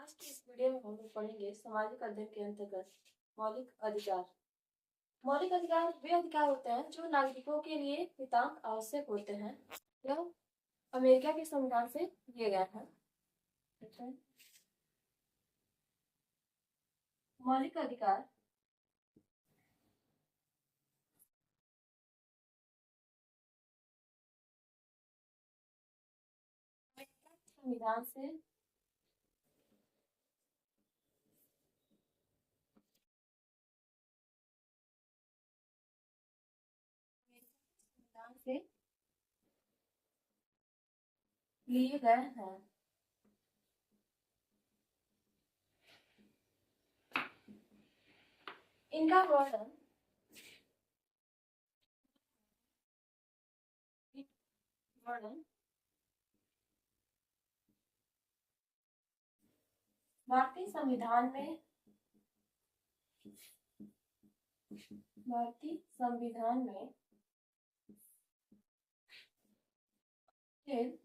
आज की इस वीडियो में हम लोग पढ़ेंगे सामाजिक अध्ययन के अंतर्गत मौलिक अधिकार। मौलिक अधिकार वे अधिकार होते हैं जो नागरिकों के लिए नितांत आवश्यक होते हैं। यह अमेरिका के संविधान से दिए गए हैं। मौलिक अधिकार संविधान से लिए गए हैं। इनका वर्णन भारतीय संविधान में फिर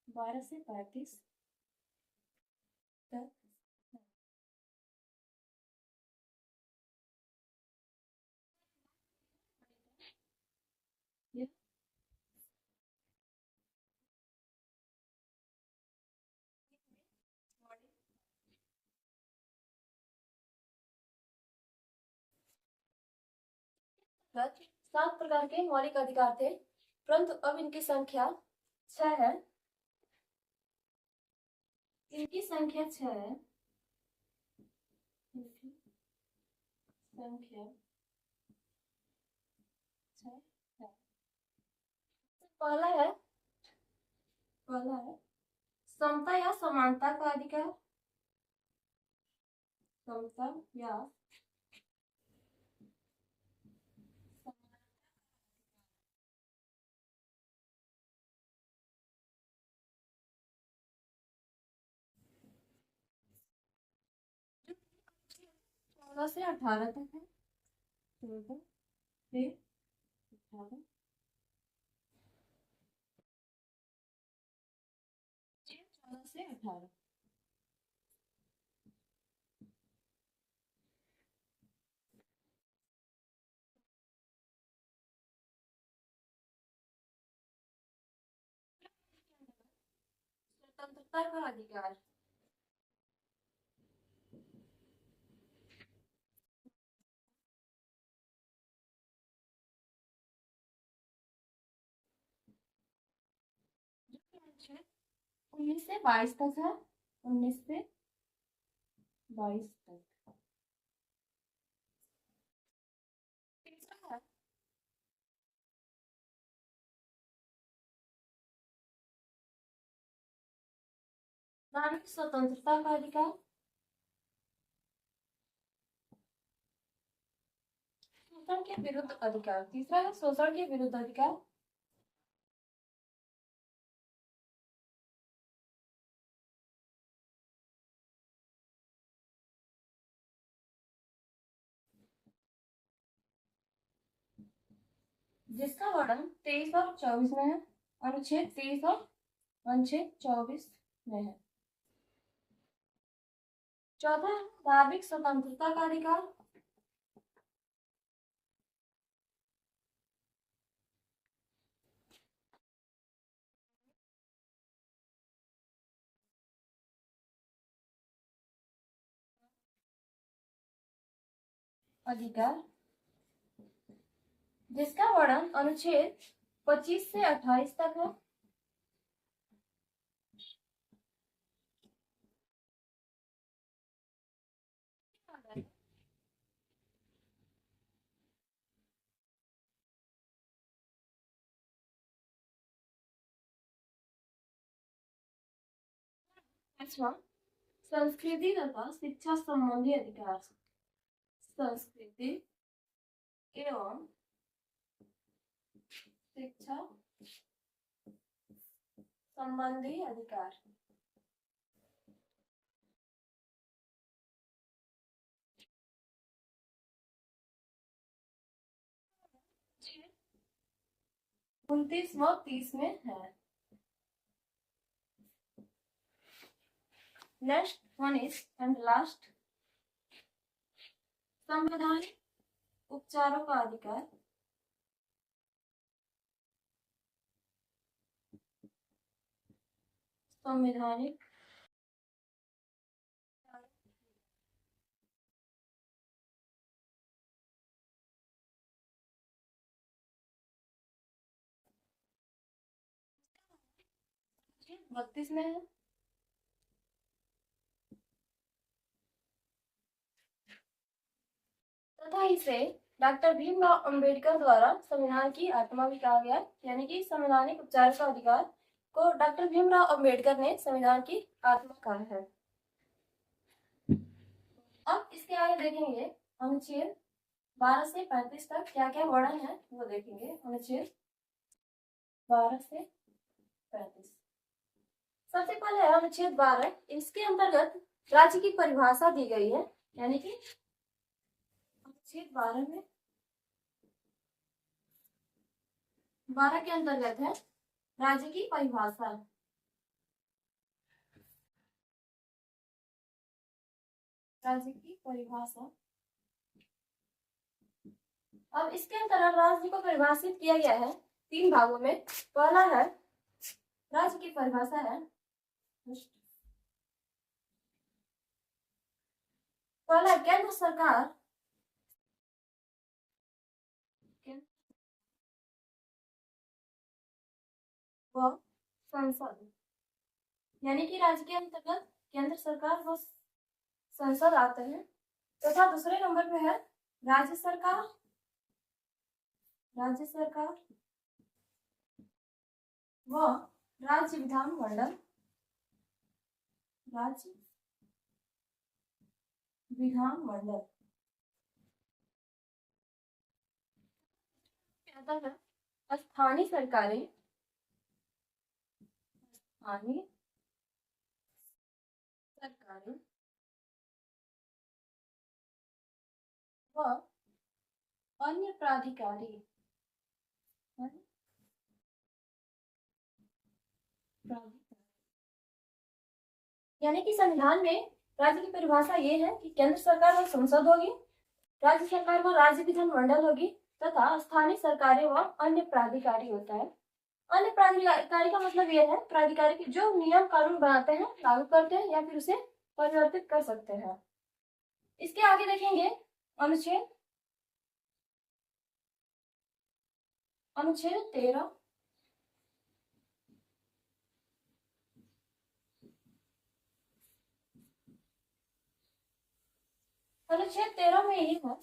12 से 35 तक सात प्रकार के मौलिक अधिकार थे, परंतु अब इनकी संख्या 6 है। इनकी संख्या 6 है। पहला है समता या समानता का अधिकार। समता या 14 से 18 तक है। 14 से 18 14 से 18 स्वतंत्रता का अधिकार। जो 19 से 22 तक है। 19 से 22 तक। तीसरा है नागरिक स्वतंत्रता का अधिकार। शोषण के विरुद्ध अधिकार। तीसरा है शोषण के विरुद्ध अधिकार। जिसका वर्णन 23 और 24 में है। अनुच्छेद 23 और अनुच्छेद 24 में है। चौथा है धार्मिक स्वतंत्रता का अधिकार। जिसका वर्णन अनुच्छेद 25 से 28 तक है। संस्कृति तथा शिक्षा संबंधी अधिकार। संस्कृति एवं शिक्षा संबंधी अधिकार। 29 व 30 में है। Next one is and last, संवैधानिक उपचारों का अधिकार। संवैधानिक बत्तीस में है। तथा इसे डॉक्टर भीमराव अंबेडकर द्वारा संविधान की आत्मा भी कहा गया, यानी कि संवैधानिक उपचार का अधिकार को डॉक्टर भीमराव अंबेडकर ने संविधान की आत्मा कहा है। अब इसके आगे देखेंगे अनुच्छेद 12 से 35 तक क्या क्या वर्णन है वो देखेंगे। अनुच्छेद 12 से 35, सबसे पहले है अनुच्छेद 12। इसके अंतर्गत राज्य की परिभाषा दी गई है, यानी कि अनुच्छेद 12 में 12 के अंतर्गत है राज्य की परिभाषा। राज्य की परिभाषा, अब इसके अंतर्गत राज्य को परिभाषित किया गया है 3 भागों में। पहला है राज्य की परिभाषा है, पहला केंद्र सरकार व संसद, यानी कि राज्य के अंतर्गत केंद्र सरकार व संसद आते हैं। तथा दूसरे नंबर पे है राज्य सरकार, राज्य सरकार व राज्य विधानमंडल, राज्य विधानमंडल। स्थानीय सरकारें, स्थानीय सरकारें व अन्य प्राधिकारी, यानी कि संविधान में राज्य की परिभाषा ये है कि केंद्र सरकार व संसद होगी, राज्य सरकार व राज्य विधानमंडल होगी, तथा स्थानीय सरकारें व अन्य प्राधिकारी होता है। अन्य प्राधिकारी का मतलब यह है प्राधिकारी के जो नियम कानून बनाते हैं, लागू करते हैं या फिर उसे परिवर्तित कर सकते हैं। इसके आगे देखेंगे अनुच्छेद 13। अनुच्छेद 13 में यही है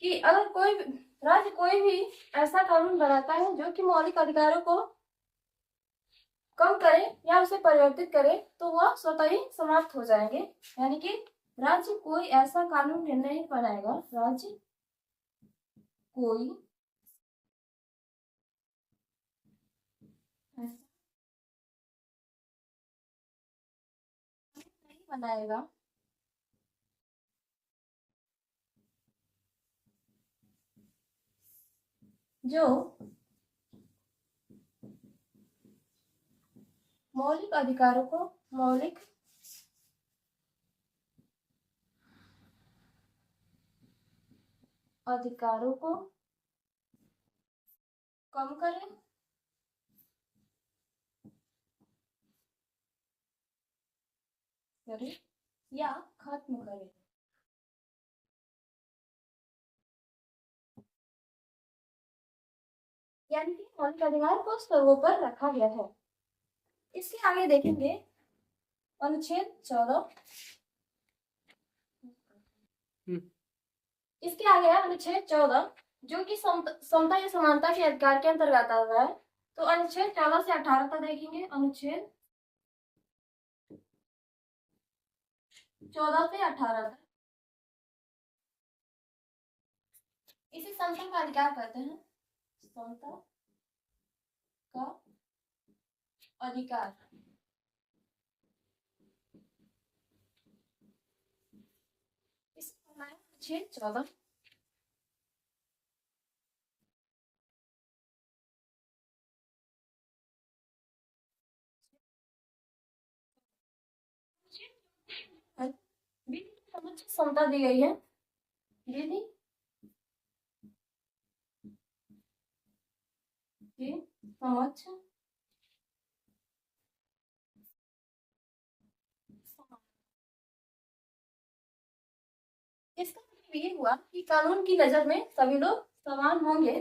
कि अगर कोई राज्य कोई भी ऐसा कानून बनाता है जो कि मौलिक अधिकारों को कम करे या उसे परिवर्तित करे तो वह स्वतः ही समाप्त हो जाएंगे। यानी कि राज्य कोई ऐसा कानून नहीं बनाएगा, राज्य कोई नहीं बनाएगा जो मौलिक अधिकारों को कम करे या खत्म करे। यानी कि मौलिक अधिकार को सर्वोपरि रखा गया है। इसके आगे देखेंगे अनुच्छेद 14। इसके आगे है अनुच्छेद 14 जो कि समता या समानता के अधिकार के अंतर्गत आता है। तो अनुच्छेद 14 से 18 तक देखेंगे। अनुच्छेद 14 से 18 तक इसे समता का अधिकार कहते हैं, समता का अधिकार। अनुच्छेद 14 क्षमता दी गई है। विधि की समक्ष इसका मतलब ये हुआ कि कानून की नजर में सभी लोग समान होंगे,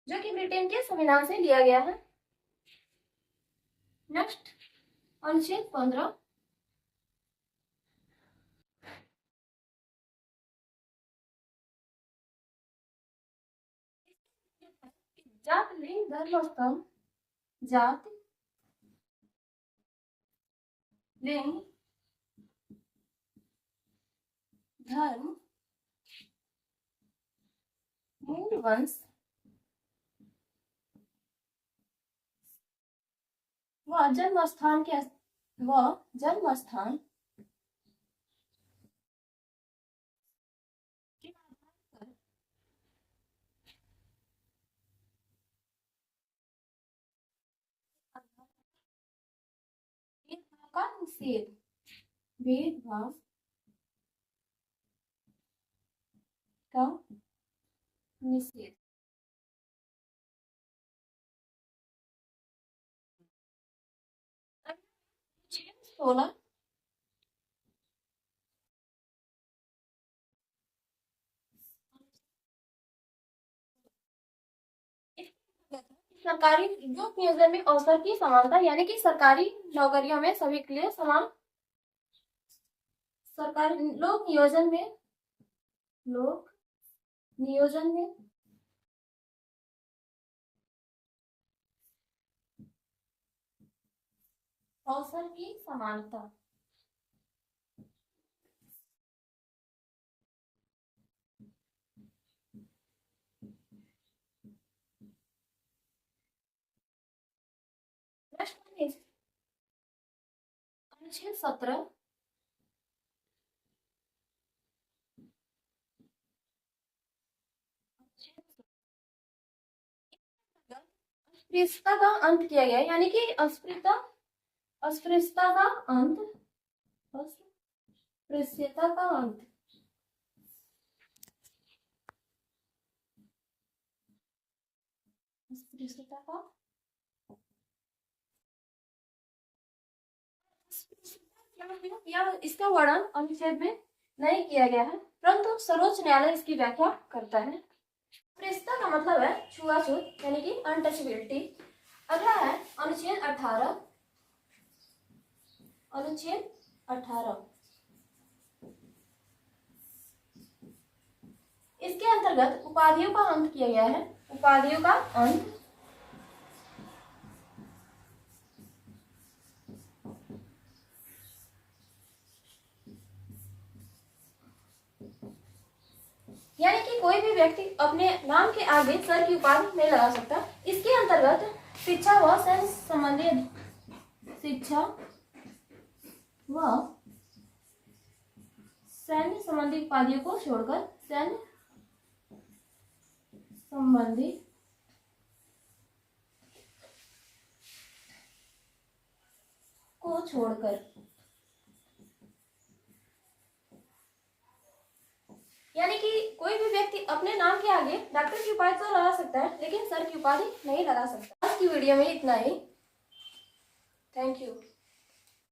जो कि ब्रिटेन के संविधान से लिया गया है। नेक्स्ट, अनुच्छेद 15। जात, लिंग, धर्म, स्तंभ। जात, लिंग, धर्म, मूल वंश व जन्म स्थान के आधार पर भेदभाव का निषेध। भेदभाव का निषेध। 16 सरकारी लोक नियोजन में अवसर की समानता, यानी कि सरकारी नौकरियों में सभी के लिए समान। सरकारी लोक नियोजन में अवसर की समानता। अनुच्छेद 17। अस्पृश्यता का अंत किया गया, यानी कि अस्पृश्यता का अंत। अस्पृश्यता का अंत। अस्पृश्यता का या इसका वर्णन अनुच्छेद में नहीं किया गया है, परंतु सर्वोच्च न्यायालय इसकी व्याख्या करता है। अस्पृश्यता का मतलब है छुआछूत, यानी कि अनटचेबिलिटी। अगला है अनुच्छेद 18। अनुच्छेद 18 इसके अंतर्गत उपाधियों का अंत किया गया है। उपाधियों का अंत। यानी कि कोई भी व्यक्ति अपने नाम के आगे सर की उपाधि नहीं लगा सकता। इसके अंतर्गत शिक्षा व सैन्य संबंधी उपाधियों को छोड़कर सैन्य संबंधी को छोड़कर, यानी कि कोई भी व्यक्ति अपने नाम के आगे डॉक्टर की उपाधि तो लगा सकता है, लेकिन सर की उपाधि नहीं लगा सकता। आज की वीडियो में इतना ही। Thank you.